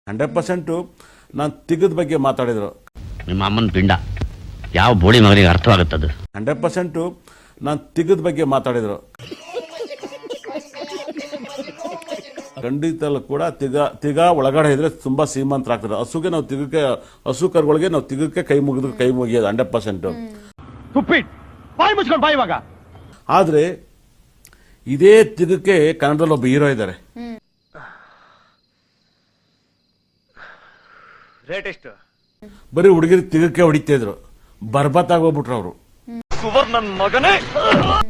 100% ನಾನು ತಿಗದ ಬಗ್ಗೆ ಮಾತಾಡಿದ್ರು. ನಿಮ್ಮ ಅಮ್ಮನ ಪಿಂಡ ಯಾವ ಬೋಳಿ ಮಗನಿಗೆ ಅರ್ಥವಾಗುತ್ತದೆ. 100% ನಾನು ತಿಗದ ಬಗ್ಗೆ ಮಾತಾಡಿದ್ರು. ಖಂಡಿತಲ್ಲೂ ಕೂಡ ತಿಗ ಒಳಗಡೆ ಇದ್ರೆ ತುಂಬಾ ಶ್ರೀಮಂತರಾಗ್ತದೆ. ಹಸುಗೆ ನಾವು ತಿಗಕ್ಕೆ, ಹಸು ಕರುಗಳಿಗೆ ನಾವು ತಿಗಕ್ಕೆ ಕೈ ಮುಗಿಯೋದು 100%. ಆದ್ರೆ ಇದೇ ತಿಗಕ್ಕೆ ಕನ್ನಡದಲ್ಲಿ ಒಬ್ಬ ಹೀರೋ ಇದ್ದಾರೆ. ಬರೀ ಹುಡುಗಿರು ತಿಗಕ್ಕೆ ಹೊಡಿತಾ ಇದ್ರು, ಬರ್ಬತ್ತಾಗಿ ಹೋಗ್ಬಿಟ್ರು ಅವರು.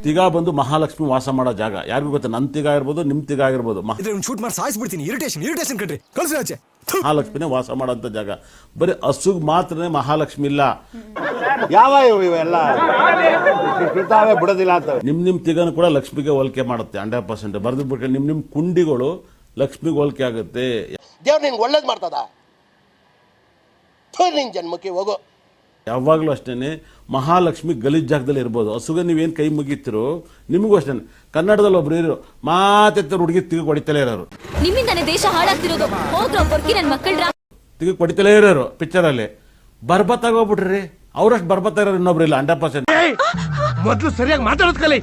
ತಿಗ ಬಂದು ಮಹಾಲಕ್ಷ್ಮಿ ವಾಸ ಮಾಡೋ ಜಾಗ. ಯಾರಿಗೂ ಗೊತ್ತ, ನನ್ ತಿಗ ಆಗಿರ್ಬೋದು, ನಿಮ್ ತಿಗ ಆಗಿರ್ಬೋದು, ಮಹಾಲಕ್ಷ್ಮಿನೇ ವಾಸ ಮಾಡೋಂಥ ಜಾಗ. ಬರೀ ಹಸುಗ್ ಮಾತ್ರನೇ ಮಹಾಲಕ್ಷ್ಮಿ ಇಲ್ಲ. ಯಾವ ಇವೆಲ್ಲ ಬಿಡೋದಿಲ್ಲ ಅಂತ. ನಿಮ್ ತಿಗನು ಕೂಡ ಲಕ್ಷ್ಮಿಗೆ ಹೋಲಿಕೆ ಮಾಡುತ್ತೆ. 100% ಬರ್ದು ಬಿಟ್ರೆ ನಿಮ್ ಕುಂಡಿಗಳು ಲಕ್ಷ್ಮಿಗೆ ಹೋಲಿಕೆ ಆಗುತ್ತೆ. ದೇವ್ರು ನಿನ್ಗೆ ಒಳ್ಳೇದ್ ಮಾಡ್ತದ, ನಿನ್ ಜನ್ಮಕ್ಕೆ ಹೋಗೋ. ಯಾವಾಗ್ಲೂ ಅಷ್ಟೇನೆ ಮಹಾಲಕ್ಷ್ಮಿ ಗಲೀಜ್ ಜಾಗದಲ್ಲಿ ಇರ್ಬೋದು. ಹಸುಗೆ ನೀವೇನ್ ಕೈ ಮುಗಿತಿರೋ ನಿಮಗೂ ಅಷ್ಟೇ. ಕನ್ನಡದಲ್ಲಿ ಒಬ್ರು ಇರೋ ಮಾತೆತ್ತ ಹುಡುಗಿ ತಿಗ ಹೊಡಿತಲೇ ಇರೋರು. ನಿಮ್ಮಿಂದಾನೆ ದೇಶ ಹಾಳಾಗ್ತಿರೋದು. ನನ್ನ ಮಕ್ಕಳ ತಿಗ ಹೊಡಿತಲೇ ಇರೋರು ಪಿಕ್ಚರ್ ಅಲ್ಲಿ. ಬರ್ಬತ್ತಾಗಿ ಹೋಗ್ಬಿಟ್ರಿ. ಅವ್ರಷ್ಟು ಬರ್ಬತ್ತಾ ಇರೋರು ಇನ್ನೊಬ್ರು ಇಲ್ಲ. 100% ಮೊದಲು ಸರಿಯಾಗಿ ಮಾತಾಡೋದ್ ಕಲಿ.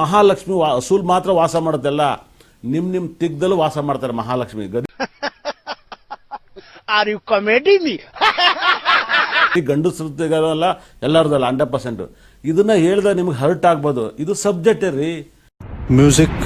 ಮಹಾಲಕ್ಷ್ಮಿ ಹಸುಲ್ ಮಾತ್ರ ವಾಸ ಮಾಡೋದಲ್ಲ, ನಿಮ್ ತಿಗ್ದಲ್ಲೂ ವಾಸ ಮಾಡ್ತಾರೆ ಮಹಾಲಕ್ಷ್ಮಿ. Are you comedy? ಗಂಡಸರಲ್ಲ ಎಲ್ಲಾರ್ದಲ್ಲ 100%. ಇದನ್ನ ಹೇಳ್ದ ನಿಮ್ಗೆ ಹರ್ಟ್ ಆಗ್ಬೋದು. ಇದು ಸಬ್ಜೆಕ್ಟ್ ರೀ. ಮ್ಯೂಸಿಕ್